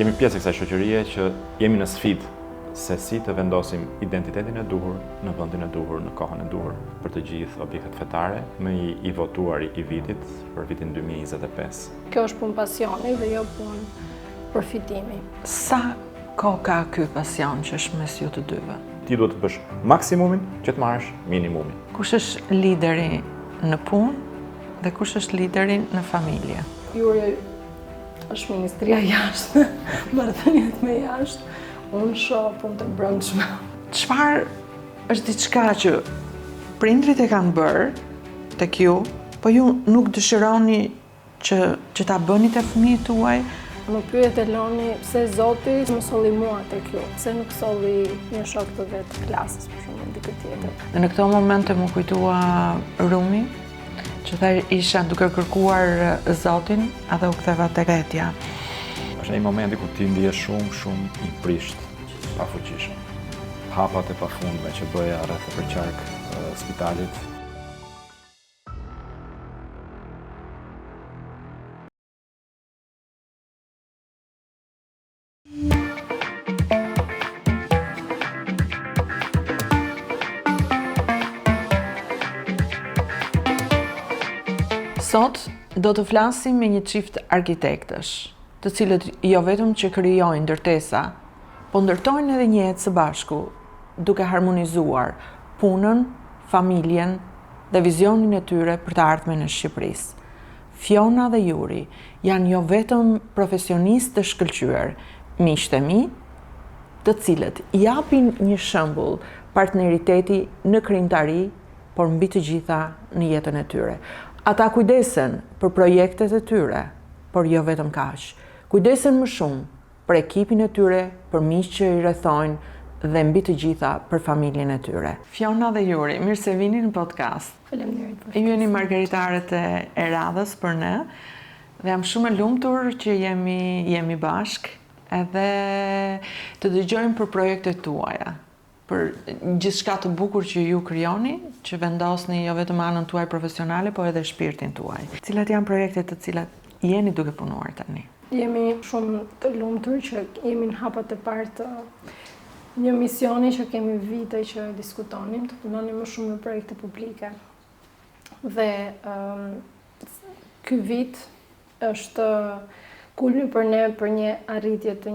Jemi pjesë e kësaj shoqërie që jemi në sfidë se si të vendosim identitetin e duhur në vendin e duhur, në kohën e duhur për të gjithë objektet fetare, me i votuari i vitit për vitin 2025. Kjo është punë pasioni dhe jo punë përfitimi. Sa kohë ka ky pasion që është mes ju të dyve? Ti duhet të bësh maksimumin që të marrësh minimumin. Kush është lideri në punë dhe kush është lideri në familje? Juri është ministria jashtë, marrëdhëniet me jashtë. Unë shoh punë të brendshme. Çfarë është diçka që prindrit e kanë bërë tek ju, po ju nuk dëshironi që ta bëni te fëmijët tuaj? Më pyet Eloni pse Zoti më solli mua tek ju, pse nuk solli një shok të vet të klasës, për shembull, dikë tjetër. Dhe në këto momente më kujtua Rumi, që tha isha duke kërkuar Zotin, edhe u ktheva tek Etja. Është një momenti ku ti ndihesh shumë i prisht, pafuqishëm. Hapat e pafundme që bëja rreth e përqark spitalit. Sot do të flasim me një çift arkitektësh, të cilët jo vetëm që krijojnë ndërtesa, po ndërtojnë edhe një jetë së bashku, duke harmonizuar punën, familjen dhe vizionin e tyre për të ardhmen e Shqipërisë. Fiona dhe Juri janë jo vetëm profesionistë të shkëlqyer, miqtë e mi, të cilët japin një shembull partneriteti në krijimtari, por mbi të gjitha në jetën e tyre. Ata kujdesen për projektet e tyre, por jo vetëm kaq. Kujdesen më shumë për ekipin e tyre, për miqtë që i rrethojnë dhe mbi të gjitha për familjen e tyre. Fiona dhe Juri, mirë se vini në podcast. Faleminderit për Ju jeni margaritarët e radhës për ne dhe jam shumë e lumtur që jemi bashk edhe të dëgjojmë për projektet tuaja, për gjithçka të bukur që ju krijoni, që vendosni jo vetëm anën tuaj profesionale, po edhe shpirtin tuaj. Cilat janë projektet të cilat jeni duke punuar tani? Jemi shumë të lumtur që jemi në hapat e parë të një misioni që kemi vite që diskutonim, të punonim më shumë në projekte publike. Dhe ky vit është kulmi për ne për një arritje të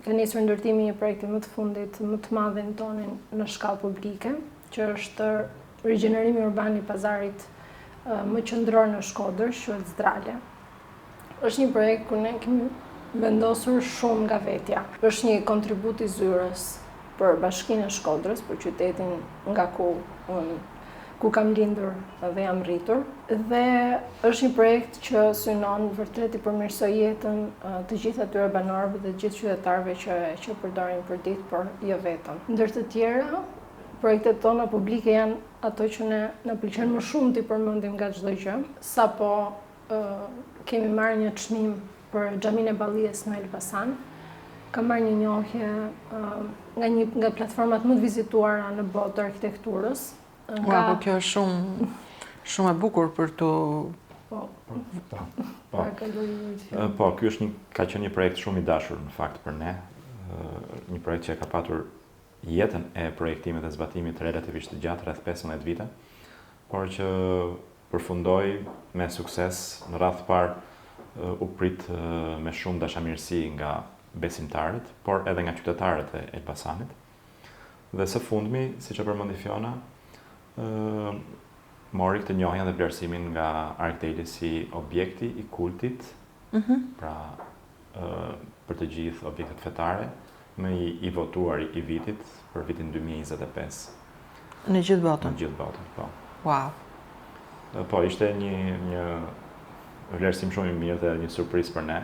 ka nisur ndërtimi i një projekti më të fundit, më të madhin tonin në shkallë publike, që është rigjenerimi urban i pazarit më qendror në Shkodër, quhet Zdrale. Është një projekt ku ne kemi vendosur shumë nga vetja. Është një kontribut i zyrës për Bashkinë e Shkodrës, për qytetin nga ku kam lindur dhe jam rritur. Dhe është një projekt që synon vërtet i përmirësoj jetën të gjithë atyre banorëve dhe gjithë qytetarëve që përdorin për ditë, por jo vetëm. Ndër të tjera, projektet tona publike janë ato që na pëlqen më shumë të i përmendim nga çdo gjë. Sapo kemi marrë një çmim për Xhaminë e Ballijes në Elbasan. Kam marrë një njohje nga platformat më të vizituara në botë të arkitekturës. Po kjo është shumë e bukur për të... Po, ky është ka qenë një projekt shumë i dashur në fakt për ne. Një projekt që ka patur jetën e projektimit dhe zbatimit relativisht të gjatë, rreth 15 vite, por që përfundoi me sukses. Në radhë të parë u prit me shumë dashamirësi nga besimtarët, por edhe nga qytetarët e Elbasanit. Dhe së fundmi, siç e përmendi Fiona, mori këtë njohjen dhe vlerësimin nga arkitekti si objekti i kultit, pra për të gjithë objektet fetare, me i votuari i vitit për vitin 2025. Në gjithë botën? Në gjithë botën, po. Wow. Po, ishte një vlerësim shumë i mirë dhe një surprizë për ne,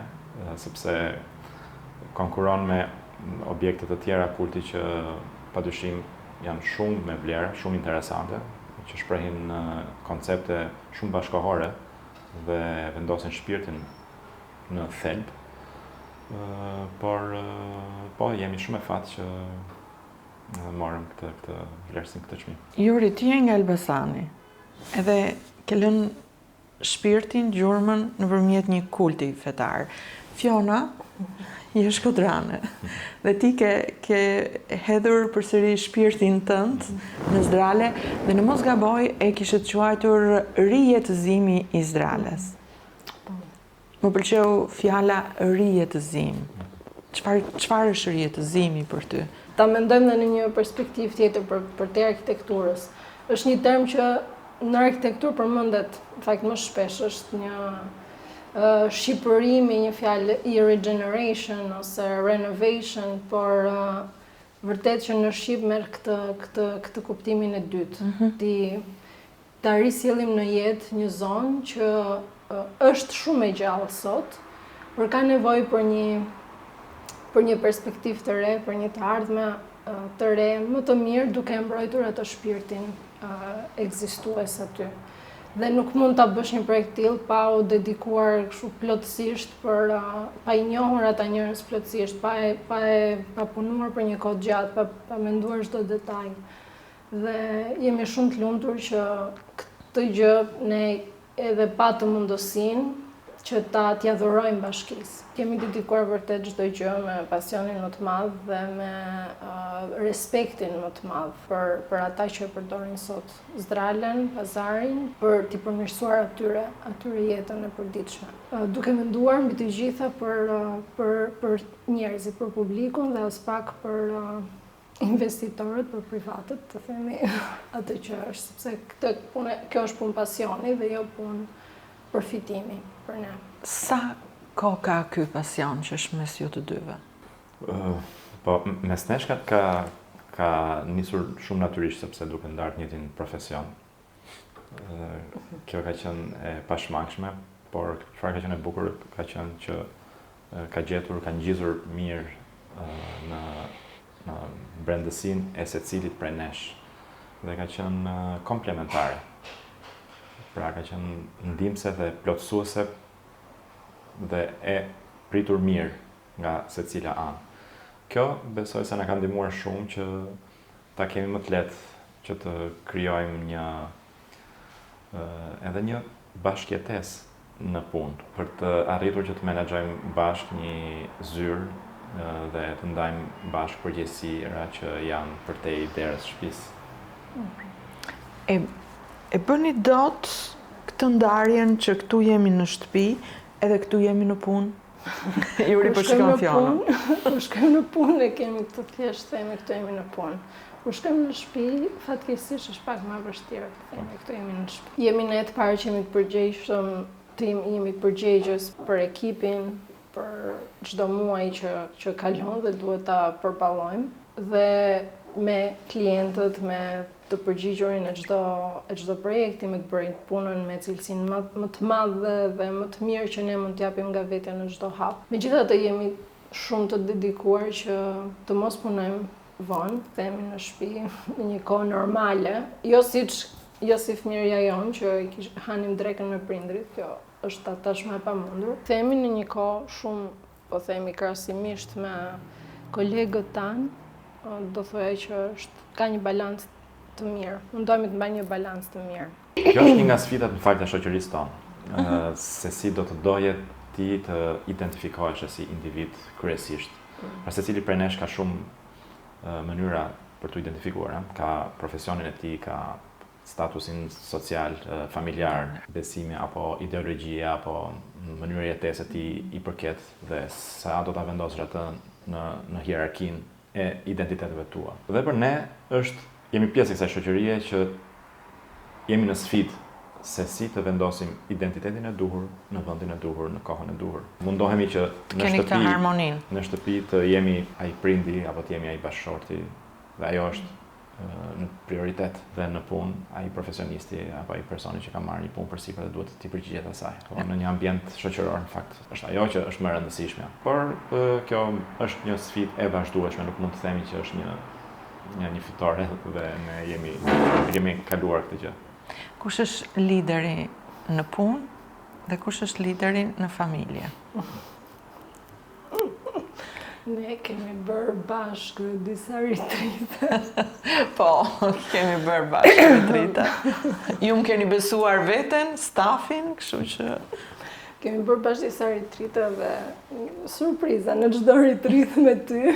sepse konkuron me objekte të tjera kulti që padyshim janë shumë me vlerë, shumë interesante, që shprehin koncepte shumë bashkohore dhe vendosin shpirtin në thelb. Por po, jemi shumë e fatë që morëm këtë vlerësim, këtë çmim. Juri, ti je nga Elbasani, edhe ke lënë shpirtin, gjurmën nëpërmjet një kulti fetar. Fiona, je shkodrane dhe ti ke hedhur përsëri shpirtin tënd në Zdrale dhe në mos gaboj e kishe quajtur rijetëzimi i Zdrales. Më pëlqeu fjala rijetëzim. Çfarë është rijetëzimi për ty? Ta mendojmë në një perspektivë tjetër për te arkitekturës. Është një term që në arkitekturë përmendet në fakt më shpesh, është një shqipërimi, një fjalë i regeneration ose renovation, por vërtet që në shqip merr këtë kuptimin e dytë. Ta risjellim në jetë një zonë që është shumë e gjallë sot, por ka nevojë për një perspektivë të re, për një të ardhme të re, më të mirë, duke mbrojtur atë shpirtin ekzistues aty. Dhe nuk mund ta bësh një projekt tillë pa u dedikuar kështu plotësisht pa i njohur ata njerëz plotësisht, pa punuar për një kohë gjatë, pa menduar çdo detaj. Dhe jemi shumë të lumtur që këtë gjë ne edhe patëm mundësinë që t'ia dhurojmë bashkisë. Kemi dedikuar vërtet çdo gjë me pasionin më të madh dhe me respektin më të madh për ata që e përdorin sot Zdralen, pazarin, për t'i përmirësuar atyre jetën e përditshme. Duke menduar mbi të gjitha për njerëzit, për publikun dhe as pak për investitorët, për privatët, të themi atë që është, sepse kjo është punë pasioni dhe jo punë përfitimi për ne. Sa kohë ka ky pasion që është mes ju të dyve? Po, mes nesh ka nisur shumë natyrisht sepse duke ndarë njëtin profesion. Kjo ka qenë e pashmangshme, por çfarë ka qenë e bukur ka qenë që ka ngjizur mirë në brendësinë e secilit prej nesh dhe ka qenë komplementare. Pra ka qenë ndihmëse dhe plotësuese dhe e pritur mirë nga secila anë. Kjo besoj se na ka ndihmuar shumë që ta kemi më të lehtë që të krijojmë edhe një bashkëjetesë në punë, për të arritur që të menaxhojmë bashkë një zyrë dhe të ndajmë bashkë përgjegjësira që janë përtej derës shtëpisë. E bëni dot këtë ndarjen që këtu jemi në shtëpi edhe këtu jemi në punë? Ju ripërshkon Fiona. Kur shkojmë në punë ne kemi këtë thjesht themi këtu jemi në punë. Kur shkojmë në shtëpi, fatkeqësisht është pak më vështirë të themi këtu jemi në shtëpi. Jemi ne të parë që jemi të përgjegjshëm, jemi përgjegjës për ekipin, për çdo muaj që kalon dhe duhet ta përballojmë dhe me klientët, me të përgjigjurin e çdo projekti, me të bërin punën me cilësinë më të madhe dhe më të mirë që ne mund t'japim nga vetja në çdo hap. Megjithatë jemi shumë të dedikuar që të mos punojmë vonë, themi në shtëpi në një kohë normale, jo si fëmijëria jonë që hanim drekën me prindrit, kjo është tashmë e pamundur. Themi në një kohë shumë, po themi krahasimisht me kolegët tanë, do thoya që ka një balancë të mirë. Mundohemi të mbajmë një balancë të mirë. Kjo është një nga sfidat në fakt e shoqërisë tonë. Se si do të doje ti të identifikohesh si individ kryesisht. Pra secili prej nesh ka shumë mënyra për të identifikuar, ka profesionin e tij, ka statusin social, familjar, besime apo ideologjia apo mënyra jetese ti i përket dhe sa do ta vendosësh atë në hierarkinë e identiteteve tua. Dhe për ne jemi pjesë e kësaj shoqërie që jemi në sfidë se si të vendosim identitetin e duhur në vendin e duhur, në kohën e duhur. Mundohemi që në shtëpi të jemi ai prindi apo të jemi ai bashkëshorti dhe ajo është në prioritet dhe në punë ai profesionisti apo ai personi që ka marrë një punë përsipër dhe duhet të përgjigjet asaj. Po në një ambient shoqëror në fakt është ajo që është më e rëndësishme. Por kjo është një sfidë e vazhdueshme, nuk mund të themi që është një fitore dhe ne jemi kaluar këtë gjë. Kush është lideri në punë dhe kush është lideri në familje? Ne kemi bërë bashkë disa ritrite. Po, kemi bërë bashkë ritrite. Ju më keni besuar veten, stafin, kështu që... Kemi bërë bashkë disa retrite dhe surpriza në çdo retrit me ty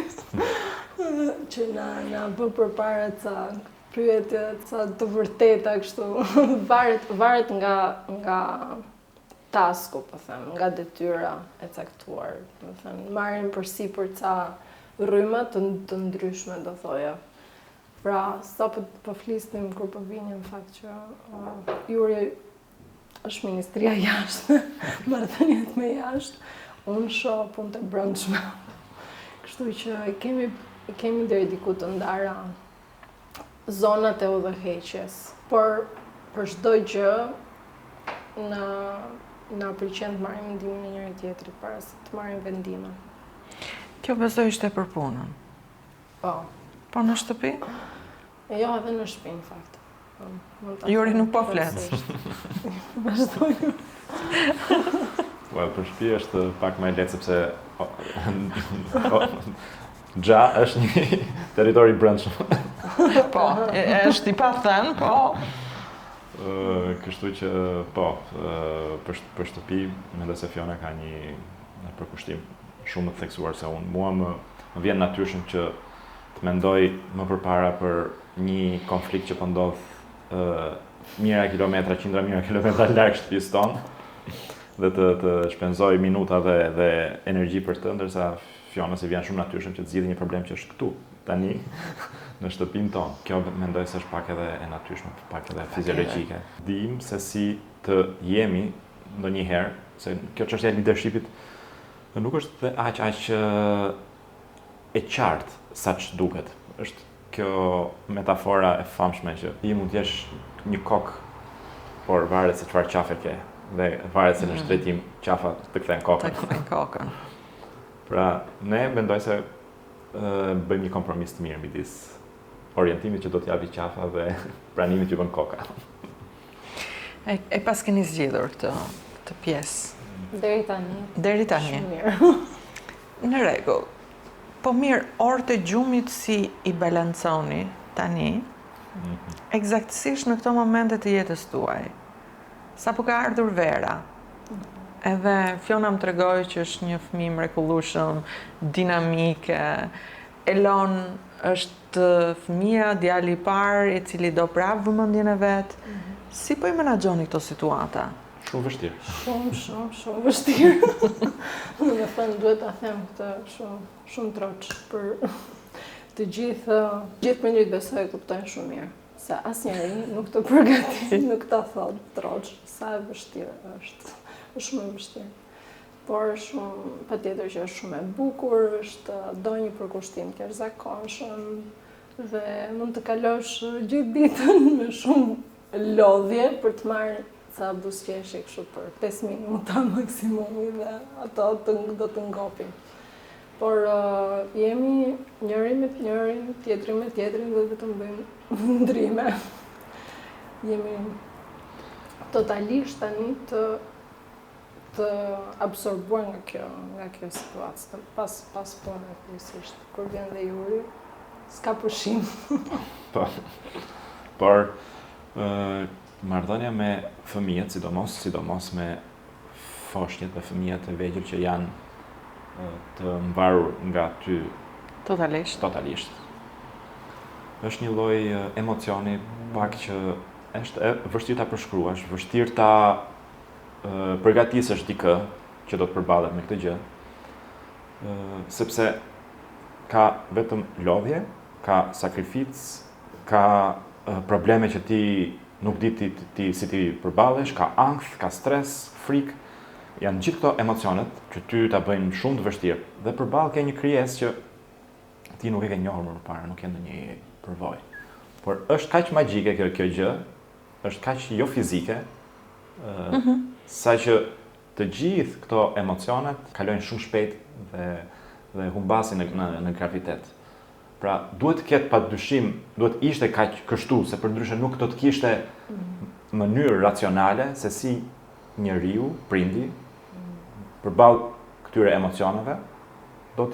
që na bë përpara ca pyetje, ca të vërteta kështu. varet nga tasku, po them, nga detyra e caktuar. Do them, marrin përsipër ca rrymë të ndryshme, do thoja. Pra, sa po flisnim kur po vinin, në fakt që Juri është ministria jashtë, marrëdhëniet me jashtë, unë shoh punë të brendshme. Kështu që kemi deri diku të ndara zonat e udhëheqjes, por për çdo gjë na pëlqen të marrim mendimin e njëri tjetrit para se të marrim vendime. Kjo besoj ishte për punën. Po. Po në shtëpi? Jo, edhe në shtëpi, në fakt. Juri nuk po flet. Vazhdojmë. Për shtëpi është pak më e lehtë sepse Xha është një territori i brendshëm. Po, është i pa thënë, po. Kështu që po, për shtëpi mendoj se Fiona ka një përkushtim shumë të theksuar se unë. Mua më vjen natyrshëm që të mendoj më përpara për një konflikt që po ndodh mijëra kilometra, qindra mijëra kilometra larg shtëpisë tonë dhe të shpenzoj minuta dhe energji për të, ndërsa Fionës i vjen shumë natyrshëm që të zgjidhë një problem që është këtu, tani, në shtëpinë tonë. Kjo mendoj se është pak edhe e natyrshme, pak edhe fiziologjike. Dim se si të jemi ndonjëherë, se kjo çështja e leadershipit nuk është aq e qartë saç duket. Është kjo metafora e famshme që ti mund të jesh një kokë, por varet se çfarë qafe ke dhe varet se në shtrejtim qafa të kthejnë kokën. Të kthejnë kokën. Pra, ne mendoj se bëjmë një kompromis të mirë midis orientimit që do t'japi qafa dhe pranimit që bën koka. E pas keni zgjidhur këtë pjesë? Deri tani. Deri tani. Shumë mirë. Në rregull. Po mirë, orët e gjumit si i balanconi tani, eksaktësisht në këto momente të jetës tuaj. Sa po ka ardhur vera. Edhe Fiona më tregoi që është një fëmijë mrekullueshëm, dinamike. Elon është fëmia, djali i parë i cili do prap vëmendjen e vet. Si po i menaxhoni këto situata? Shumë vështirë. Shumë vështirë. Në fund duhet ta them këtë shumë troç për të gjithë prindërit besoj e kuptojnë shumë mirë. Se asnjëri nuk të përgatit, nuk ta thot troç, sa e vështirë është. Është shumë e vështirë. Por patjetër që është shumë e bukur, do një përkushtim të jashtëzakonshëm dhe mund të kalosh gjithë ditën me shumë lodhje për të marrë ca buzëqeshje kështu për 5 minuta maksimumi dhe ato do të ngopin. Por jemi njëri me njërin, tjetri me tjetrin dhe vetëm bëjmë ndrime. Jemi totalisht tani të absorbuar nga kjo situatë, pas punës kryesisht. Kur vjen dhe Juri, s'ka pushim. Por marrëdhënia me fëmijët, sidomos me foshnjët dhe fëmijët e vegjël që janë të mbarur nga ty Totalisht. Është një lloj emocioni pak që është vështirë ta përshkruash, vështirë ta përgatisësh dikë që do të përballet me këtë gjë. Sepse ka vetëm lodhje, ka sakrificë, ka probleme që ti nuk di si ti përballesh, ka ankth, ka stres, frikë. Janë gjithë këto emocionet që ty ta bëjnë shumë të vështirë. Dhe përballë ke një krijesë që ti nuk e ke njohur më parë, nuk ke ndonjë përvojë. Por është kaq magjike kjo gjë, është kaq jo fizike, sa që të gjithë këto emocionet kalojnë shumë shpejt dhe humbasin në gravitet. Pra, duhet të ketë padyshim, duhet ishte kaq kështu, se përndryshe nuk do të kishte mënyrë racionale se si njeriu, prindi, përballë këtyre emocioneve, do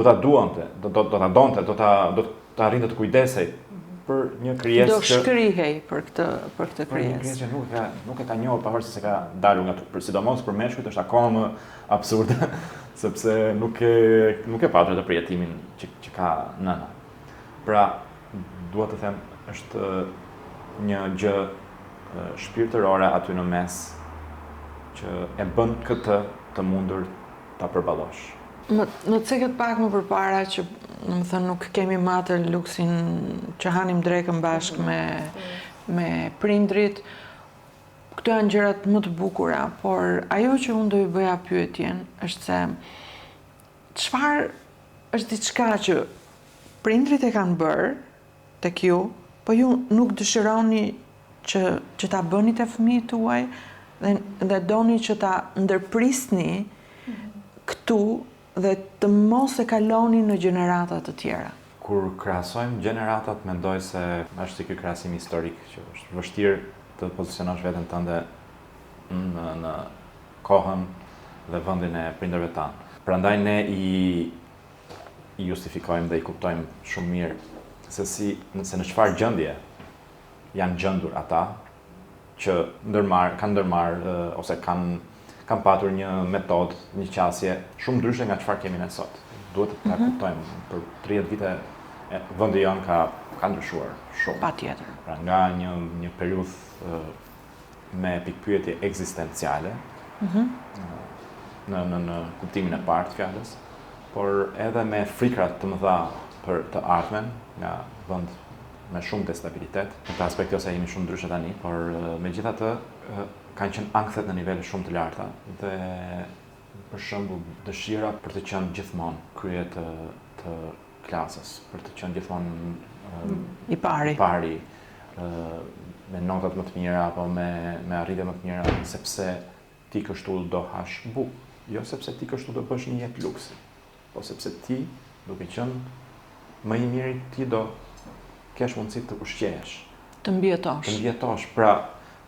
ta duante, do ta donte, do ta arrinte të kujdesej për një krijesë do shkrihej për këtë një krijesë. krijesë që nuk e ka njohur pavarësisht se ka dalur nga për sidomos për meshkujt është akoma më absurde sepse nuk e patur atë përjetimin që ka nëna. Pra, dua të them është një gjë shpirtërore aty në mes që e bën këtë të mundur ta përballosh. Më ceket pak më përpara që nuk kemi matur luksin që hanim drekën bashkë me prindrit. Këto janë gjërat më të bukura, por ajo që unë do i bëja pyetjen është se çfarë është diçka që prindrit e kanë bërë tek ju, po ju nuk dëshironi që ta bëni te fëmijët tuaj dhe doni që ta ndërprisni këtu dhe të mos e kaloni në gjenerata të tjera. Kur krahasojmë gjeneratat, mendoj se është si ky krahasim historik që është vështirë të pozicionosh veten tënde në kohën dhe vendin e prindërve tanë. Prandaj ne i justifikojmë dhe i kuptojmë shumë mirë se në çfarë gjendje janë gjendur ata që kanë ndërmarrë ose kanë patur një metodë, një qasje shumë ndryshe nga çfarë kemi ne sot. Duhet të ta kuptojmë, për 30 vite vendi jonë ka ndryshuar shumë. Patjetër. Pra nga një periudhë me pikpyetje ekzistenciale, në kuptimin e parë të fjalës, por edhe me frikra të mëdha për të ardhmen, nga vend me shumë destabilitet. Në këtë aspekt ose jemi shumë ndryshe tani, por megjithatë kanë qenë ankthet në nivele shumë të larta dhe për shembull dëshira për të qenë gjithmonë krye të klasës, për të qenë gjithmonë i pari, me notat më të mira apo me arritje më të mira, sepse ti kështu do hash bukë, jo sepse ti kështu do bësh një jetë luksi, po sepse ti, duke qenë më i miri, ti do kesh mundësi të ushqehesh, të mbjetosh.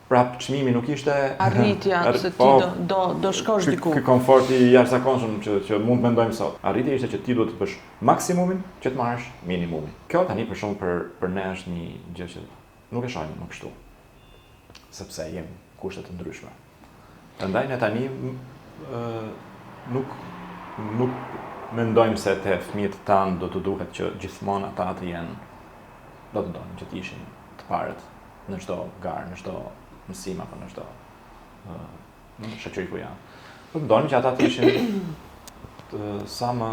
Pra çmimi nuk ishte arritja se ti do shkosh diku. Ky komforti i jashtëzakonshëm që mund të mendojmë sot. Arritja ishte që ti duhet të bësh maksimumin që të marrësh minimumin. Kjo tani për shkak për ne është një gjë që nuk e shohim më kështu. Sepse jemi kushte të ndryshme. Prandaj ne tani nuk mendojmë se te fëmijët tanë do të duhet që gjithmonë ata të jenë, do të donin që të ishin të parët në çdo garë, në çdo mësim apo në çdo shoqëri ku janë. Do të donin që ata të ishin sa më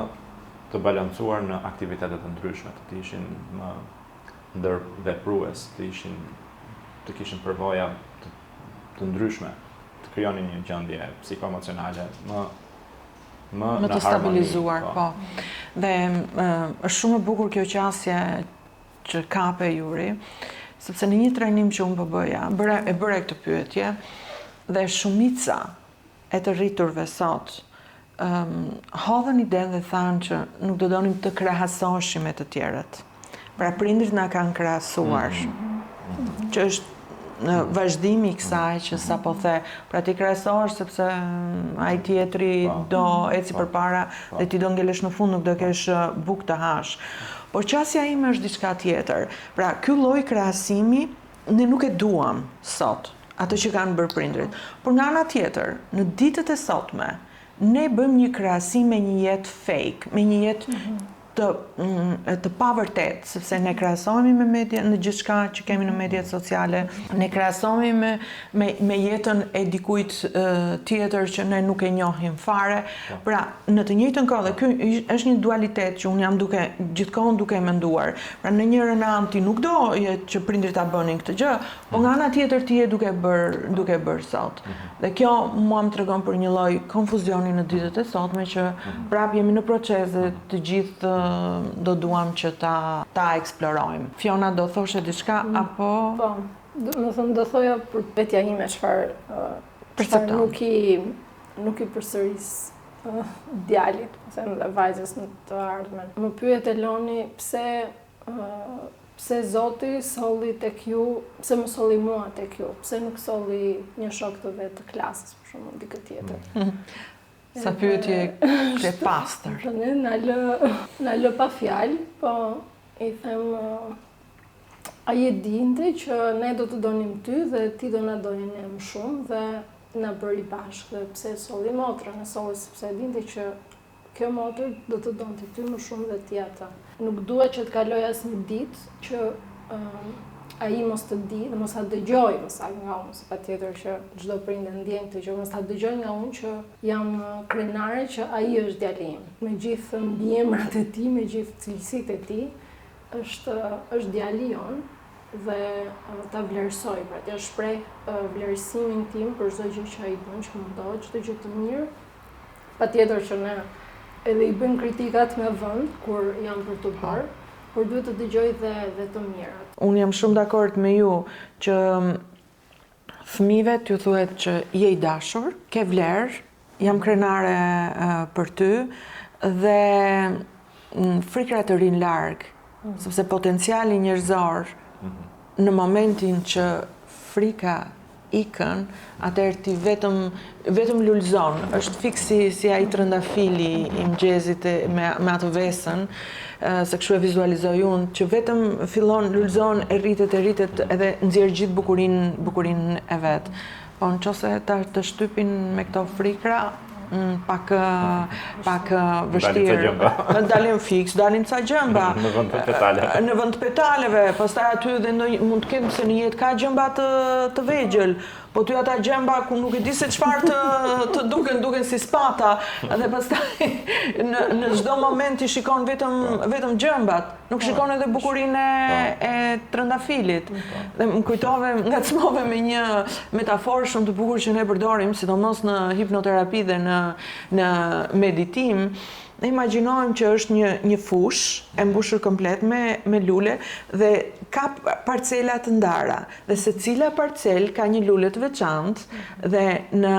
të balancuar në aktivitete të ndryshme, të ishin më ndërveprues, të kishin përvoja të ndryshme, të krijonin një gjendje psikoemocionale më të stabilizuar, po. Dhe është shumë e bukur kjo qasje që kape Juri, sepse në një trajnim që unë po bëja, e bëra këtë pyetje dhe shumica e të rriturve sot hodhën idenë dhe thanë që nuk do donim të krahasoheshim me të tjerët. Pra prindrit na kanë krahasuar, që është në vazhdimi i kësaj që sapo the, pra ti krahasohesh sepse ai tjetri do eci përpara dhe ti do ngelesh në fund, nuk do kesh bukë të hash. Por qasja ime është diçka tjetër. Pra, ky lloj krahasimi ne nuk e duam sot, ato që kanë bërë prindrit. Por nga ana tjetër, në ditët e sotme, ne bëjmë një krahasim me një jetë fake, me një jetë të pavërtet, sepse ne krahasohemi me media, në gjithçka që kemi në mediat sociale, ne krahasohemi me jetën e dikujt tjetër që ne nuk e njohim fare. Pra, në të njëjtën kohë, dhe ky është një dualitet që unë jam gjithkohon duke menduar. Pra, në njërin anë ti nuk do që prindrit ta bënin këtë gjë, po nga ana tjetër ti je duke bërë sot. Dhe kjo mua më tregon për një lloj konfuzioni në ditët e sotme që prap jemi në procese të gjithë do duam që ta eksplorojmë. Fiona, do thoshe diçka apo? Po, do thoja për vetja ime çfarë nuk i përsëris djalit, them dhe vajzës në të ardhmen. Më pyet Eloni pse Zoti solli tek ju, pse më solli mua tek ju, pse nuk solli një shok të vet të klasës, për shembull, dikë tjetër. Sa pyetje e pastër. Na lë pa fjalë, po i them Ai e dinte që ne do të donim ty dhe ti do na donin ne më shumë dhe na bëri bashkë dhe pse solli motrën, e solli sepse e dinte që kjo motër do të donte ty më shumë dhe ti ata. Nuk dua që të kaloj asnjë ditë që ai mos të di dhe mos ta dëgjoj nga unë, se patjetër që çdo prindë ndjen këtë që mos ta dëgjoj nga unë që jam krenare që ai është djali im. Me gjithë mbiemrat e tij, me gjithë cilësitë e tij, është djali jon dhe ta vlerësoj, pra t'ja shpreh vlerësimin tim për çdo gjë që ai bën, që mundohet, çdo gjë të mirë. Patjetër që ne edhe i bëjmë kritikat me vend kur janë për të bërë, por duhet të dëgjoj dhe të mirat. Unë jam shumë dakord me ju që fëmijëve t'ju thuhet që je i dashur, ke vlerë, jam krenare për ty dhe frikrat të rinë larg, sepse potenciali njerëzor në momentin që frika ikën, atëherë ti vetëm lulzon, është fiksi si ai trëndafili i mëngjesit me atë vesën, se kështu e vizualizoj unë, që vetëm fillon lulzon, e rritet edhe nxjerr gjithë bukurinë e vet. Po nëse të shtypin me këto frikra, pak vështirë. Dalin fiks, dalin ca gjëmba. Në vend të petale. Në vend të petaleve, pastaj aty edhe mund të kenë se në jetë ka gjëmba të vegjël, po ty ata gjëmba ku nuk e di se çfarë të duken si spata, dhe pastaj në çdo moment i shikon vetëm gjëmbat, nuk shikon edhe bukurinë e trëndafilit. Dhe më kujtove, ngacmove me një metaforë shumë të bukur që ne përdorim, sidomos në hipnoterapi dhe në meditim. Ne imagjinojmë që është një fushë e mbushur komplet me lule dhe ka parcela të ndara dhe secila parcel ka një lule të veçantë dhe në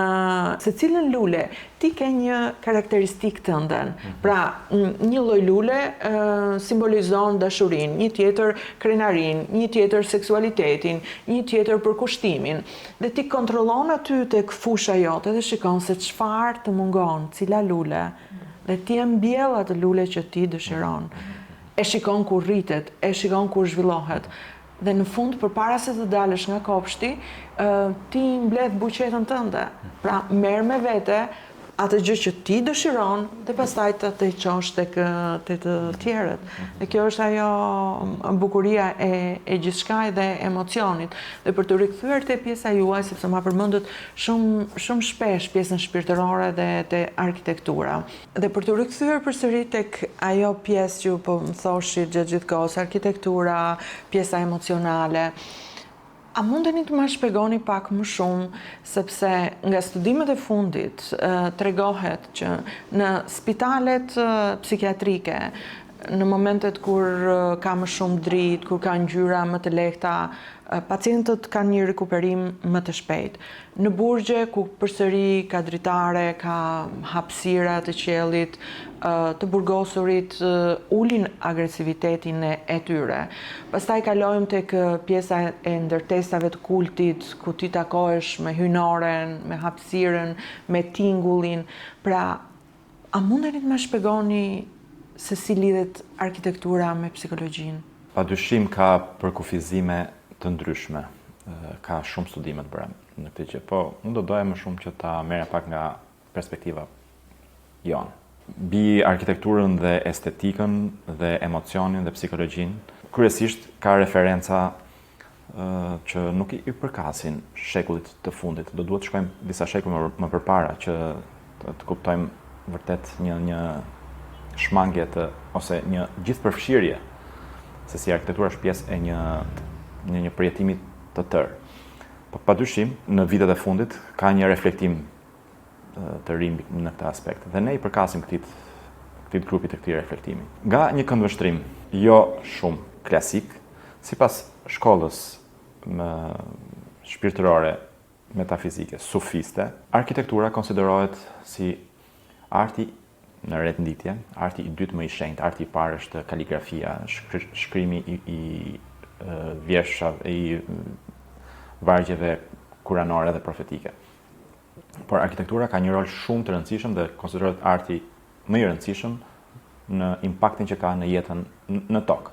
secilën lule ti ke një karakteristikë të ndën. Pra, një lloj lule simbolizon dashurinë, një tjetër krenarinë, një tjetër seksualitetin, një tjetër përkushtimin. Dhe ti kontrollon aty tek fusha jote dhe shikon se çfarë të mungon, cila lule. Dhe ti e mbjell atë lule që ti dëshiron. E shikon kur rritet, e shikon kur zhvillohet. Dhe në fund, përpara se të dalësh nga kopshti, ti mbledh buqetën tënde. Pra, merr me vete atë gjë që ti dëshiron dhe pastaj të çosh tek të tjerët. Dhe kjo është ajo bukuria e gjithçka dhe emocionit. Dhe për të rikthyer te pjesa juaj, sepse ma përmendët shumë shpesh pjesën shpirtërore dhe te arkitektura. Dhe për të rikthyer përsëri tek ajo pjesë që po më thoshit gjithë kohës, arkitektura, pjesa emocionale. A mundeni të më shpjegoni pak më shumë, sepse nga studimet e fundit tregohet që në spitalet psikiatrike, në momentet kur ka më shumë dritë, kur ka ngjyra më të lehta, pacientët kanë një rikuperim më të shpejtë. Në burgje, ku përsëri ka dritare, ka hapësira të qiellit, të burgosurit ulin agresivitetin e tyre. Pastaj kalojmë tek pjesa e ndërtesave të kultit, ku ti takohesh me hyjnoren, me hapësirën, me tingullin. Pra, a mundeni të më shpjegoni se si lidhet arkitektura me psikologjinë? Padyshim ka përkufizime të ndryshme. Ka shumë studime të bëra në këtë gjë, po unë do doja më shumë që ta merrja pak nga perspektiva jonë. Bi arkitekturën dhe estetikën dhe emocionin dhe psikologjinë, kryesisht ka referenca që nuk i përkasin shekullit të fundit. Do duhet të shkojmë disa shekuj më përpara që të kuptojmë vërtet një shmangje ose një gjithëpërfshirje se si arkitektura është pjesë e një përjetimi të tërë. Po padyshim, në vitet e fundit ka një reflektim të ri në këtë aspekt dhe ne i përkasim këtij grupi të këtij reflektimi. Nga një këndvështrim jo shumë klasik, sipas shkollës shpirtërore metafizike sufiste, arkitektura konsiderohet si arti në renditje, arti i dytë më i shenjtë, arti i parë është kaligrafia, shkrimi i vjeshtave, i vargjeve kuranore dhe profetike. Por arkitektura ka një rol shumë të rëndësishëm dhe konsiderohet arti më i rëndësishëm në impaktin që ka në jetën në tokë.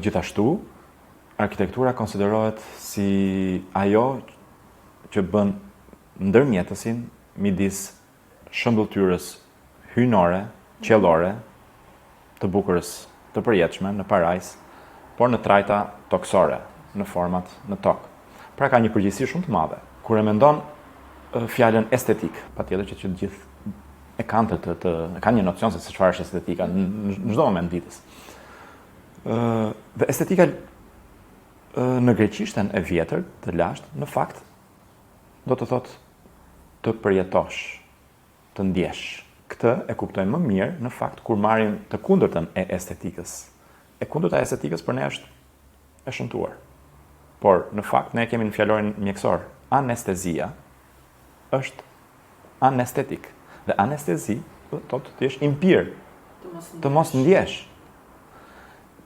Gjithashtu, arkitektura konsiderohet si ajo që bën ndërmjetësin midis shëmbëltyrës hyjnore, qiellore, të bukurës të përjetshme në parajs, por në trajta toksore, në format në tokë. Pra ka një përgjegjësi shumë të madhe. Kur e mendon fjalën estetik, patjetër që të gjithë e kanë kanë një nocion se çfarë është estetika në çdo moment ditës. Dhe estetika në greqishten e vjetër, të lashtë, në fakt do të thotë të përjetosh, të ndjesh. Këtë e kuptojmë më mirë në fakt kur marrim të kundërtën e estetikës. E kundërta e estetikës për ne është e shëmtuar. Por në fakt ne kemi në fjalorin mjekësor, anestezia është anestetik. Dhe anestezi do të jesh impir, të mos ndjesh.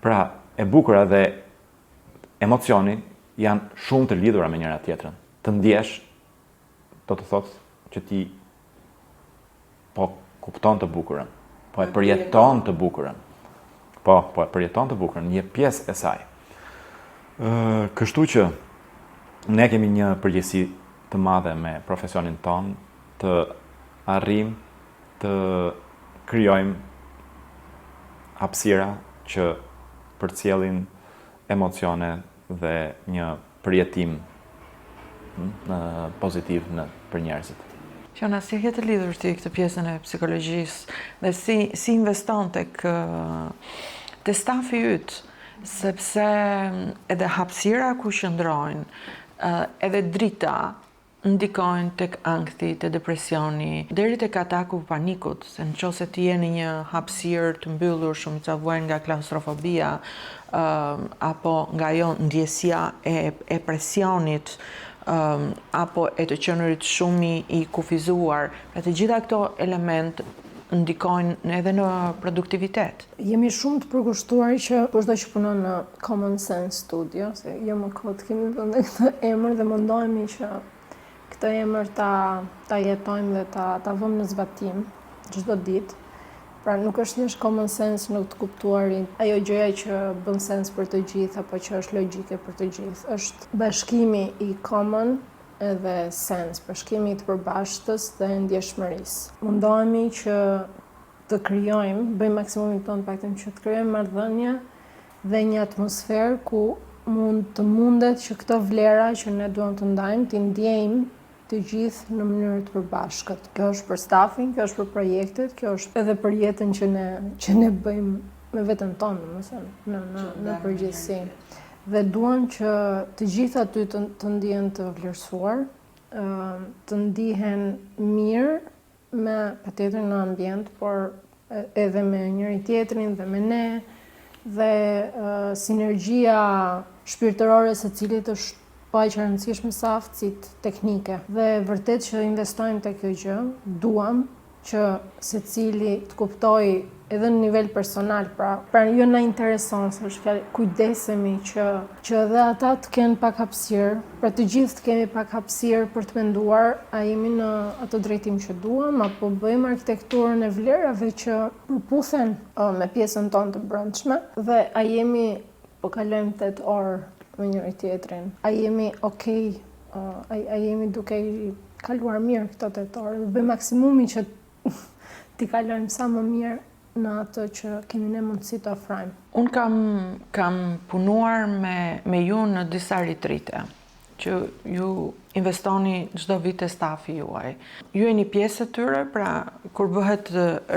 Pra, e bukura dhe emocioni janë shumë të lidhura me njëra tjetrën. Të ndjesh do të thotë që ti po kupton të bukurën, po e përjeton të bukurën. Po e përjeton të bukurën, një pjesë e saj. Kështu që ne kemi një përgjegjësi të madhe me profesionin ton, të arrim të krijojmë hapësira që përcjellin emocione dhe një përjetim pozitiv për njerëzit. Fiona, si ke të lidhur ti këtë pjesën e psikologjisë dhe si investon tek stafi yt, sepse edhe hapësira ku qëndrojnë, edhe drita ndikojnë tek ankthi, te depresioni, deri tek ataku panikut, se nëse ti je në një hapësirë të mbyllur, shumica vuajnë nga klaustrofobia, apo nga ajo ndjesia e presionit, apo e të qenurit shumë i kufizuar, të gjitha këto element ndikojnë edhe në produktivitet. Jemi shumë të përkushtuar që çdo që punon në Common Sense Studio, se jo më kot kemi vënë këtë emër dhe mundohemi që këtë emër ta jetojmë dhe ta vëmë në zbatim çdo ditë. Pra nuk është thjesht common sense në të kuptuarin ajo gjëja që bën sens për të gjithë apo që është logjike për të gjithë. Është bashkimi i common edhe sense, bashkimi i të përbashkëtës dhe ndjeshmërisë. Mundohemi që të krijojmë, bëjmë maksimumin tonë paktën që të krijojmë marrëdhënie dhe një atmosferë ku të mundet që këto vlera që ne duam të ndajmë, të ndjejmë të gjithë në mënyrë të përbashkët. Kjo është për stafin, kjo është për projektet, kjo është edhe për jetën që ne bëjmë me veten tonë, në përgjithësi. Dhe duam që të gjithë aty të ndihen të vlerësuar, të ndihen mirë me patjetër në ambient, por edhe me njëri tjetrin dhe me ne, dhe sinergjia shpirtërore së cilit është pa që rëndësishme sa aftësitë teknike. Dhe vërtet që investojmë te kjo gjë, duam që secili të kuptojë edhe në nivel personal, pra jo na intereson, se është fjalë kujdesemi që edhe ata të kenë pak hapësirë, pra të gjithë të kemi pak hapësirë për të menduar a jemi në atë drejtim që duam, apo bëjmë arkitekturën e vlerave që përputhen me pjesën tonë të brendshme, dhe a jemi po kalojmë 8 orë me njëri tjetrin. A jemi okay, a jemi duke kaluar mirë këto 8 orë, bëjmë maksimumin që t'i kalojmë sa më mirë në atë që kemi ne mundësi të ofrojmë. Unë kam punuar me ju në disa ritrite, që ju investoni çdo vit te stafi juaj. Ju jeni pjesë e tyre, pra kur bëhet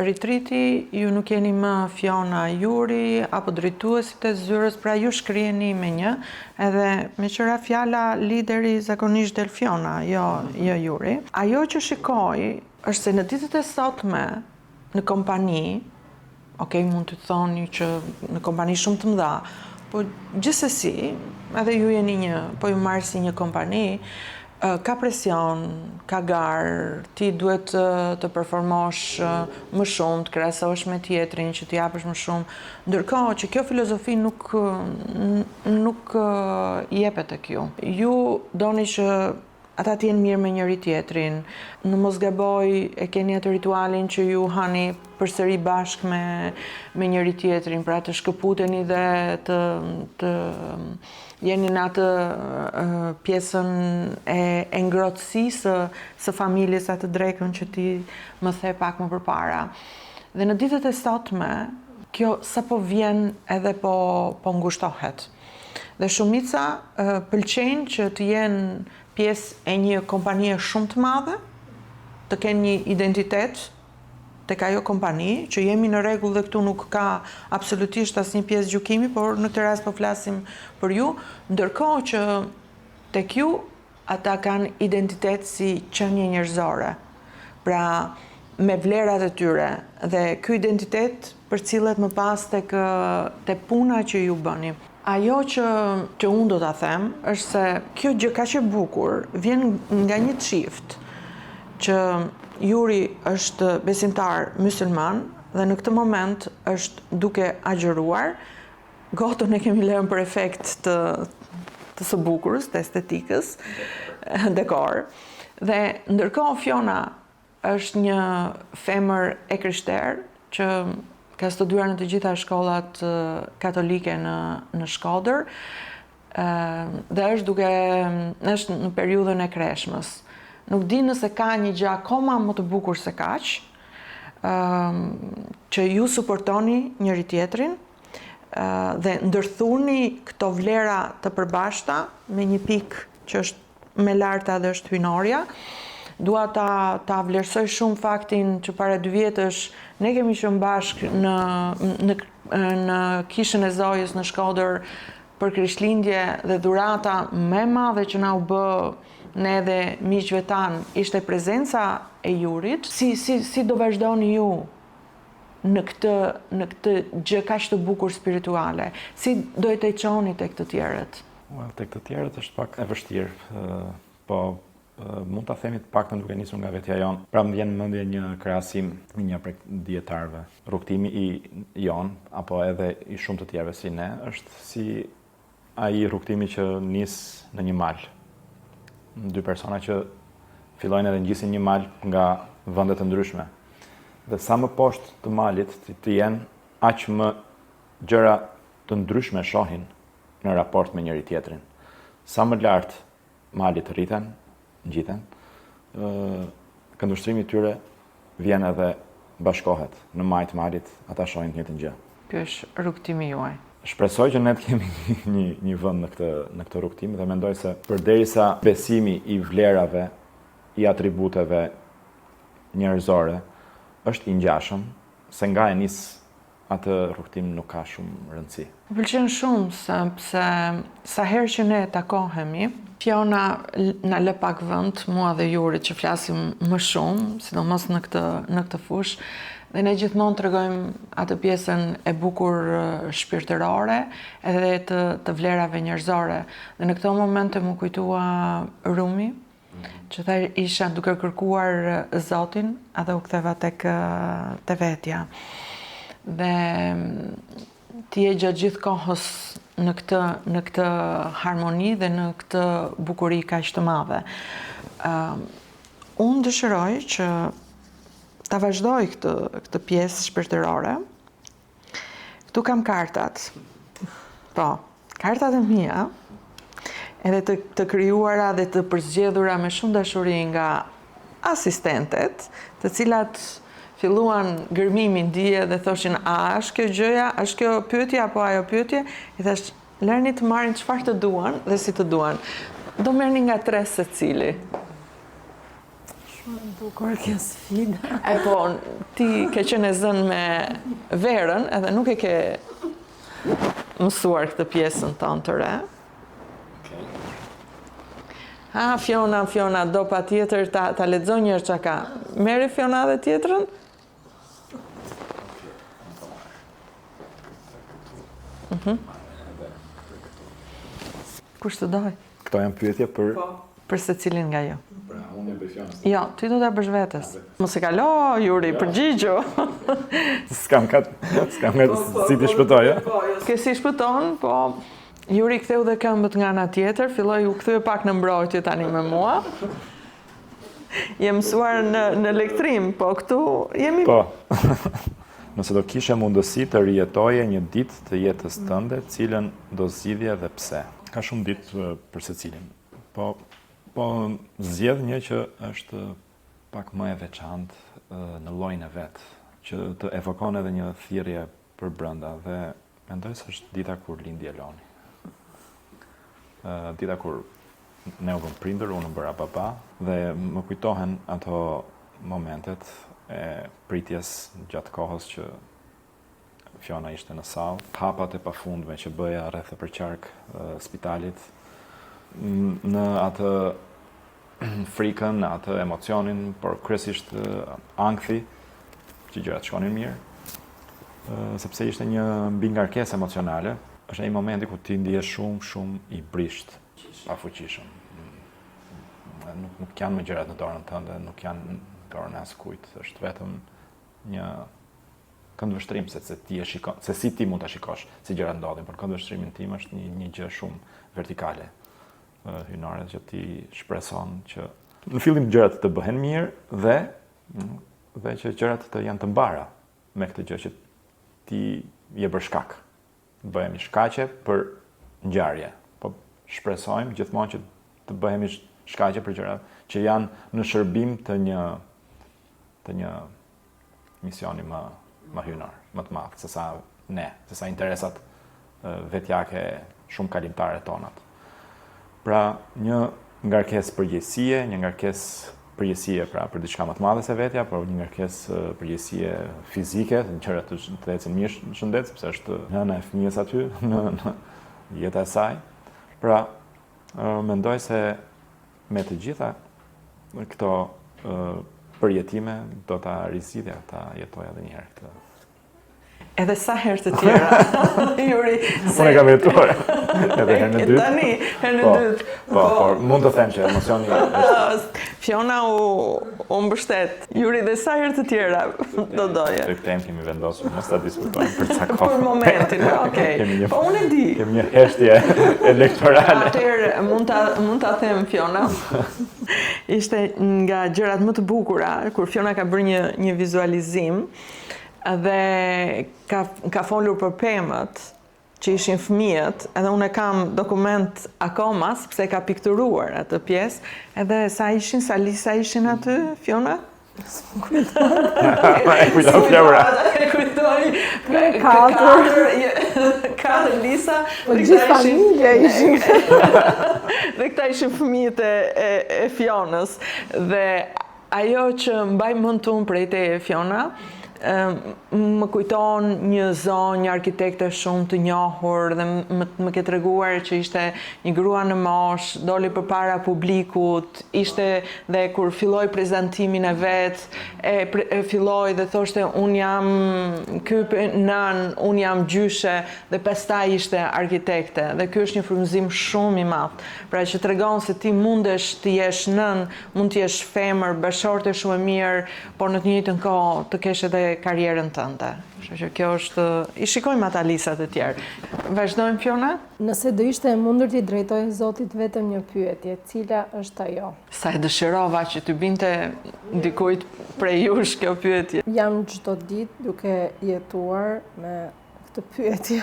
ritriti, ju nuk jeni më Fiona Juri apo drejtuesit e zyrës, pra ju shkriheni me një, edhe me qëra fjala lideri zakonisht del Fiona, jo Juri. Ajo që shikoj është se në ditët e sotme në kompani, mund të thoni që në kompani shumë të mëdha, po gjithsesi, edhe ju jeni po ju marrë si një kompani, ka presion, ka garë, ti duhet të performosh më shumë, të krahasohesh me tjetrin, që të japësh më shumë, ndërkohë që kjo filozofi nuk jepet tek ju. Ju doni që ata t'jenë mirë me njëri tjetrin. Në mos gaboj e keni atë ritualin që ju hani përsëri bashkë me njëri tjetrin, pra të shkëputeni dhe të jeni në atë pjesën e ngrohtësisë së familjes, atë drekën që ti më the pak më përpara. Dhe në ditët e sotme, kjo sapo vjen edhe po ngushtohet. Dhe shumica pëlqejnë që të jenë pjesë e një kompanie shumë të madhe, të kenë një identitet tek ajo kompani, që jemi në rregull dhe këtu nuk ka absolutisht asnjë pjesë gjykimi, por në këtë rast po flasim për ju, ndërkohë që tek ju ata kanë identitet si qenie njerëzore. Pra me vlerat e tyre dhe ky identitet përcillet më pas tek puna që ju bëni. Ajo që unë do ta them është se kjo gjë kaq e bukur vjen nga një çift që Juri është besimtar mysliman dhe në këtë moment është duke agjëruar. Gotën e kemi lënë për efekt të së bukurës, të estetikës, dekor. Dhe ndërkohë Fiona është një femër e krishterë që ka studiuar në të gjitha shkollat katolike në Shkodër dhe është në periudhën e kreshmës. Nuk di nëse ka një gjë akoma më të bukur se kaq, që ju suportoni njëri tjetrin dhe ndërthurni këto vlera të përbashkëta me një pikë që është më larta dhe është hyjnorja. Dua ta vlerësoj shumë faktin që para 2 vjetësh ne kemi qenë bashkë në kishën e Zojës në Shkodër për Krishtlindje dhe dhurata më e madhe që na u bë ne dhe miqve tanë ishte prezenca e Jurit. Si do vazhdoni ju në këtë gjë kaq të bukur spirituale? Si do e çoni tek të tjerët? Tek të tjerët është pak e vështirë, po mund ta themi të paktën duke nisur nga vetja jonë. Pra më vjen në mendje një krahasim me një prej dietarëve. Rrugtimi i jon apo edhe i shumë të tjerëve si ne është si ai rrugtimi që nis në një mal. 2 persona që fillojnë edhe ngjisin një mal nga vende të ndryshme. Dhe sa më poshtë të malit të jenë, aq më gjëra të ndryshme shohin në raport me njëri tjetrin. Sa më lart malit rriten, ngjiten, këndvështrimi i tyre vjen edhe bashkohet. Në majt malit ata shohin të njëjtën gjë. Ky është rrugtimi juaj. Shpresoj që ne të kemi një vend në këtë rrugtim dhe mendoj se përderisa besimi i vlerave, i atributeve njerëzore është i ngjashëm, se nga e nis atë rrugtim nuk ka shumë rëndësi. Më pëlqen shumë sepse sa herë që ne takohemi, Fiona na lë pak vend mua dhe Jurit që flasim më shumë, sidomos në këtë fushë. Dhe ne gjithmonë tregojmë atë pjesën e bukur shpirtërore edhe të vlerave njerëzore. Dhe në këto momente më kujtua Rumi, që tha isha duke kërkuar Zotin, edhe u ktheva tek vetja. Dhe ti je gjatë gjithë kohës në këtë harmoni dhe në këtë bukuri kaq të madhe. Unë dëshiroj që ta vazhdoj këtë pjesë shpirtërore. Këtu kam kartat. Po, kartat e mia, edhe të krijuara dhe të përzgjedhura me shumë dashuri nga asistentet, të cilat filluan gërmimin dije dhe thoshin, a është kjo gjëja, është kjo pyetje apo ajo pyetje? I thash, lërni të marrin çfarë të duan dhe si të duan. Do merrni nga 3 secili. Shumë bukur kjo sfida. E po, ti ke qenë e zënë me verën edhe nuk e ke mësuar këtë pjesën tonë të re. Ha, Fiona, do pa tjetër ta lexoj njërë që ka. Merri Fiona dhe tjetrën? Kush të doj? Këto janë pyetje për secilin nga ju. Pra, unë e bëj Fionës. Jo, ti do ta bësh vetes. Mos e kalo, Juri, përgjigjo. S'kam si ti shpëtoj, ja? Ke si shpëton, po Juri ktheu dhe këmbët nga ana tjetër, filloi u kthye pak në mbrojtje tani me mua. Jem mësuar në lektrim, po këtu jemi... Po, nëse do kishe mundësi të rijetoje një ditë të jetës tënde, cilën do zgjidhje dhe pse? Ka shumë ditë për secilin, po zgjedh një që është pak më e veçantë në llojin e vet, që të evokon edhe një thirrje për brenda dhe mendoj se është dita kur lindi Eloni. Dita kur ne u bëm prindër, unë bëra baba dhe më kujtohen ato momentet e pritjes gjatë kohës që Fiona ishte në sallë, hapat e pafundme që bëja rreth e përqark spitalit, në atë frikën, atë emocionin, por kryesisht ankthi që gjërat shkonin mirë, sepse ishte një mbingarkesë emocionale. Është ai momenti ku ti ndihesh shumë i brisht, pafuqishëm. Nuk janë më gjërat në dorën tënde, nuk janë në dorën e askujt, është vetëm një këndvështrim se si ti mund ta shikosh si gjërat ndodhin, por këndvështrimin tim është një gjë shumë vertikale, hynare që ti shpreson që në fillim gjërat të bëhen mirë dhe që gjërat të janë të mbara me këtë gjë që ti je bërë shkak. Bëhemi shkaqe për ngjarje, po shpresojmë gjithmonë që të bëhemi shkaqe për gjëra që janë në shërbim të një misioni më hyjnor, më të madh se sa interesat vetjake shumë kalimtare tonat. Pra, një ngarkesë përgjegjësie, një ngarkesë përgjegjësie pra për diçka më të madhe se vetja, por një ngarkesë përgjegjësie fizike, gjërat të ecin mirë në shëndet, sepse është nëna e fëmijës aty në jeta e saj. Pra, mendoj se me të gjitha këto përjetime do ta rizgjidhja, ta jetoj edhe një herë këtë. Edhe sa herë të tjera. Juri, unë e kam jetuar edhe herë në dytë. Tani, herë në dytë. Por mund të them që emocioni është... Fiona u mbështet. Juri, dhe sa herë të tjera do doje? Këtë temë kemi vendosur, mos ta diskutojmë për ca kohë. Për momentin, okej. Po unë e di. Kemi një heshtje elektorale. Atëherë, mund ta them, Fiona. Ishte nga gjërat më të bukura, kur Fiona ka bërë një vizualizim, dhe ka folur për pemët që ishin fëmijët, edhe unë kam dokument akoma, sepse ka pikturuar atë pjesë, edhe sa ishin aty, Fiona? Kujtoj fleura. Katër Lisa. Po gjithë familja ishin. Dhe këta ishin fëmijët e Fionës. Dhe ajo që mbaj mend unë prej teje, Fiona, më kujton një zonjë, një arkitekte shumë të njohur dhe më ke treguar që ishte një grua në mosh, doli përpara publikut, ishte dhe kur filloi prezantimin e vet, e filloi dhe thoshte unë jam ky nën, unë jam gjyshe dhe pastaj ishte arkitekte dhe ky është një frymëzim shumë i madh. Pra që tregon se ti mundesh të jesh nën, mund të jesh femër, bashorte shumë e mirë, por në të njëjtën kohë të kesh edhe karrierën tënde. Kështu që kjo është, i shikojmë ata lisat e tjerë. Vazhdojmë, Fiona? Nëse do ishte e mundur t'i drejtoje Zotit vetëm një pyetje, cila është ajo? Sa e dëshirova që t'y binte dikujt prej jush kjo pyetje. Jam çdo ditë duke jetuar me këtë pyetje,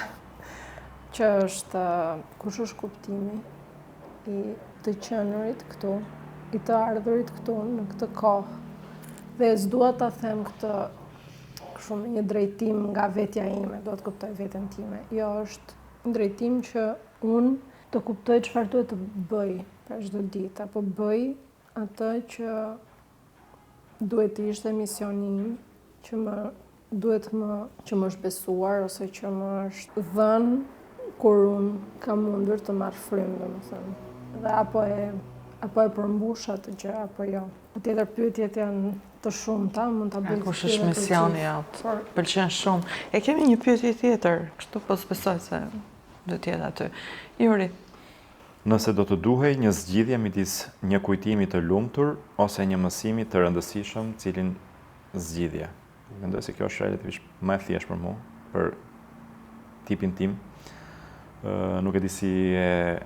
që është kush është kuptimi i të qenurit këtu, i të ardhurit këtu në këtë kohë. Dhe s'dua ta them këtë shumë një drejtim nga vetja ime, do të kuptoj veten time. Jo, është një drejtim që unë të kuptoj çfarë duhet të bëj për çdo ditë, apo bëj atë që duhet të ishte misioni im, që më është besuar ose që më është dhënë kur unë kam mundur të marr frymë, domethënë. Dhe apo e përmbush atë gjë apo jo. Tjetër pyetjet janë të shumta, mund ta bëj. Kush është misioni jot? Pëlqen shumë. E kemi një pyetje tjetër, kështu po besoj se do të jetë aty. Juri. Nëse do të duhej një zgjidhje midis një kujtimi të lumtur ose një mësimi të rëndësishëm, cilin zgjidhje? Mendoj se kjo është relativisht më e thjeshtë për mua, për tipin tim. Nuk e di si e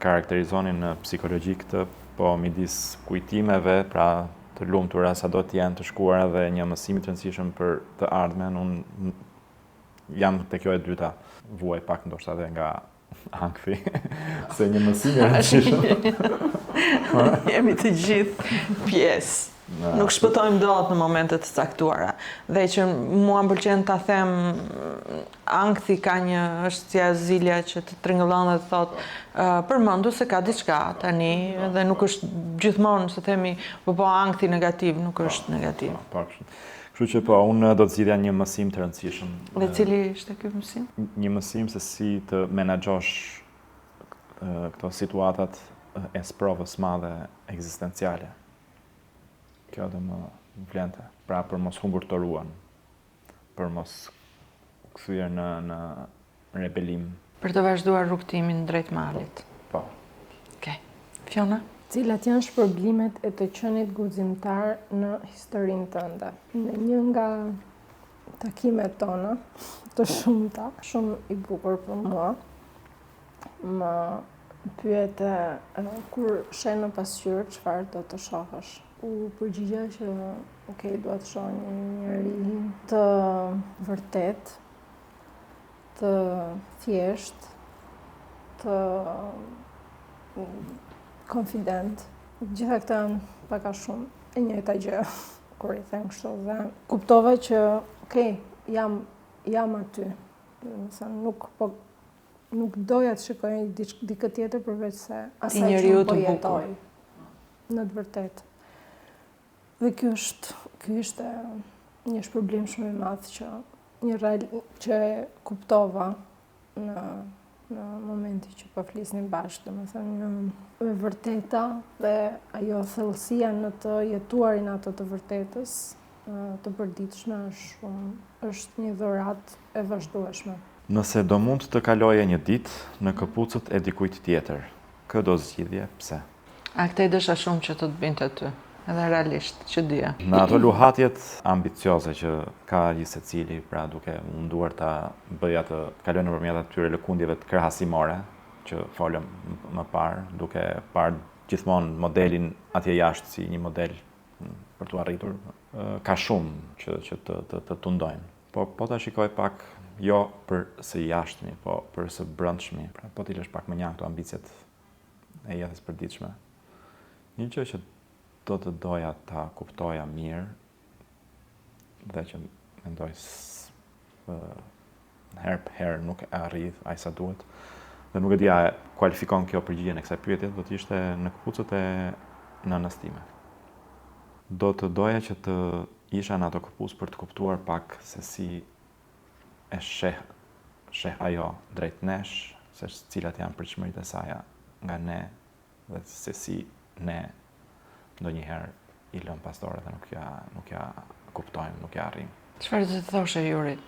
karakterizonin në psikologjik këtë, po midis kujtimeve, pra të lumtura sa do të jenë të shkuara dhe një mësim i rëndësishëm për të ardhmen, unë jam te kjo e dyta, vuaj pak ndoshta edhe nga ankthi, se një mësim i rëndësishëm. Jemi të gjithë pjesë. Nuk shpëtojmë dot në momentet të caktuara. Dhe që mua më pëlqen ta them, ankthi ka është si zilja që të tringëllon dhe të thotë përmendu se ka diçka tani dhe nuk është gjithmonë se themi po ankthi negativ, nuk është negativ. Kështu që po, unë do të zgjidhja një mësim të rëndësishëm. Dhe cili ishte ky mësim? Një mësim se si të menaxhosh këto situatat e sprovës madhe ekzistenciale. Kjo do më vlente, pra për mos humbur të ruan, për mos kthyer në rebelim. Për të vazhduar rrugtimin drejt malit. Po. Okej. Fiona? Cilat janë shpërblimet e të qenit guximtar në historinë tënde? Në një nga takimet tona, të shumta, shumë i bukur për mua, më pyete kur sheh në pasqyrë çfarë do të shohësh. U përgjigja që dua të shoh një njeri të vërtet, të thjesht, të konfident. Gjitha këta janë pak a shumë e njëjta gjë kur i them kështu dhe kuptova që jam aty. Nuk doja të shikoj dikë tjetër përveç se asaj që po jetoj. Në të vërtetë. Dhe ky ishte një shpërblim shumë i madh që kuptova në momenti që po flisnim bashkë, domethënë e vërteta dhe ajo thellësia në të jetuarin ato të vërtetës, të përditshme është një dhuratë e vazhdueshme. Nëse do mund të kaloje një ditë në këpucët e dikujt tjetër, kë do zgjidhje, pse? A këtë i desha shumë që të binte ty, edhe realisht, që dija. Në ato luhatjet ambicioze që ka gjithë secili, pra duke munduar ta bëj atë, kaloj nëpërmjet atyre lëkundjeve të krahasimore, që folëm më parë, duke parë gjithmonë modelin atje jashtë si një model për t'u arritur, ka shumë që të tundojnë. Po ta shikoj pak, jo për së jashtëmi, po për së brendshmi. Pra, po t'i lësh pak më njëjtë ambicet e jetës përditshme. Një gjë që do të doja ta kuptoja mirë dhe që mendoj her për herë nuk e arrit aq sa duhet. Dhe nuk e di a kualifikon kjo përgjigjen e kësaj pyetje, do të ishte në këpucët e nënës time. Do të doja që të isha në ato këpucë për të kuptuar pak se si e sheh ajo drejt nesh, se cilat janë pritshmëritë e saj nga ne dhe se si ne ndonjëherë i lëm pastore dhe nuk ja kuptojmë, nuk ja arrijmë. Çfarë do të thoshe Jurit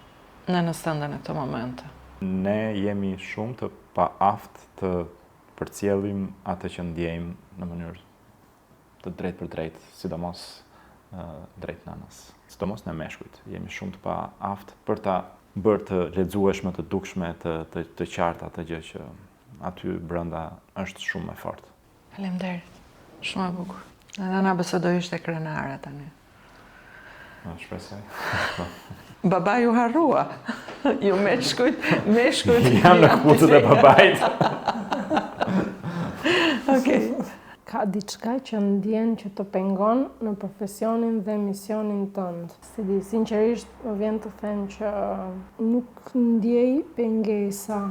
nënës tënde në këto momente? Ne jemi shumë të paaft të përcjellim atë që ndjejmë në mënyrë të drejtë për drejtë, sidomos drejt nënës. Sidomos në meshkujt, jemi shumë të paaft për ta bërë të lexueshme, të dukshme, të qartë atë gjë që aty brenda është shumë më fort. Faleminderit. Shumë e bukur. Nëna besoj do ishte krenare tani. Shpresoj. Baba ju harrua. Ju meshkujt. Jam në këpucët e babait. Okej. Ka diçka që ndjen që të pengon në profesionin dhe misionin tënd. Si di, sinqerisht më vjen të them që nuk ndjej pengesa.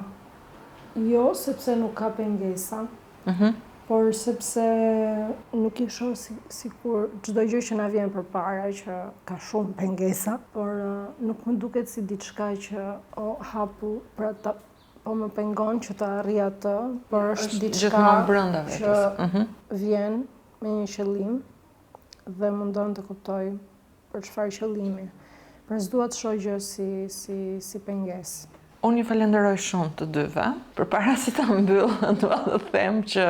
Jo sepse nuk ka pengesa. Por sepse nuk i shoh sikur çdo gjë që na vjen përpara që ka shumë pengesa, por nuk më duket si diçka që hapu për ata, po më pengon që të arrij atë, por është diçka që vjen me një qëllim dhe mundon të kuptoj për çfarë qëllimi. Pra s'dua të shoh gjë si pengesë. Unë ju falenderoj shumë të dyve. Përpara se ta mbyll, dua të them që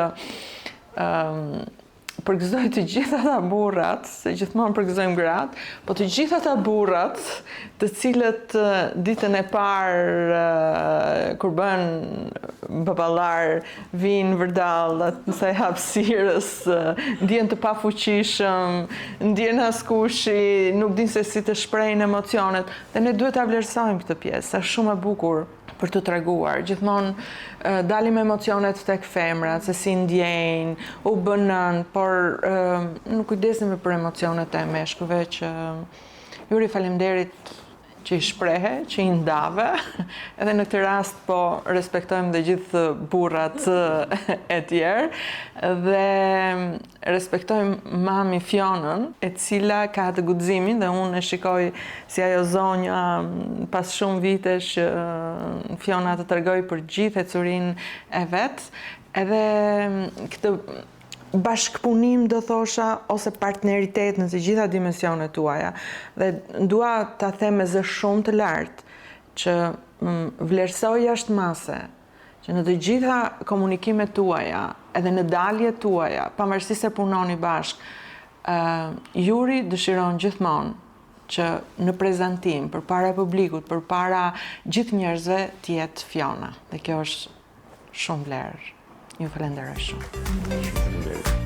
përgëzoj të gjitha ata burrat, se gjithmonë përgëzojmë gratë, po të gjitha ata burrat, të cilët ditën e parë kur bën baballar, vinë vërdallat, nësaj hapësirës, ndjen të pafuqishëm, ndjen askushi, nuk din se si të shprejnë emocionet, dhe ne duhet ta vlerësojmë këtë pjesë, është shumë e bukur për të treguar. Gjithmonë dalim emocionet tek femrat, se si ndjejnë, u bënën, por nuk kujdesemi për emocionet e meshkujve që Juri faleminderit që i shprehe, që i ndave, edhe në këtë rast po respektojmë dhe gjithë burrat e tjerë, dhe respektojmë mami Fionën, e cila ka të guximin, dhe unë e shikoj si ajo zonja pas shumë vitesh Fiona të tregoj për gjithë ecurinë e vet, edhe këtë bashkëpunim do thosha, ose partneritet në të gjitha dimensionet tuaja. Dhe dua ta them me zë shumë të lartë që vlerësoj jashtë mase, që në të gjitha komunikimet tuaja, edhe në daljet tuaja, pavarësisht se punoni bashkë, Juri dëshiron gjithmonë që në prezantim, përpara publikut, përpara gjithë njerëzve, të jetë Fiona. Dhe kjo është shumë vlerë. Ju falenderoj shumë. Faleminderit.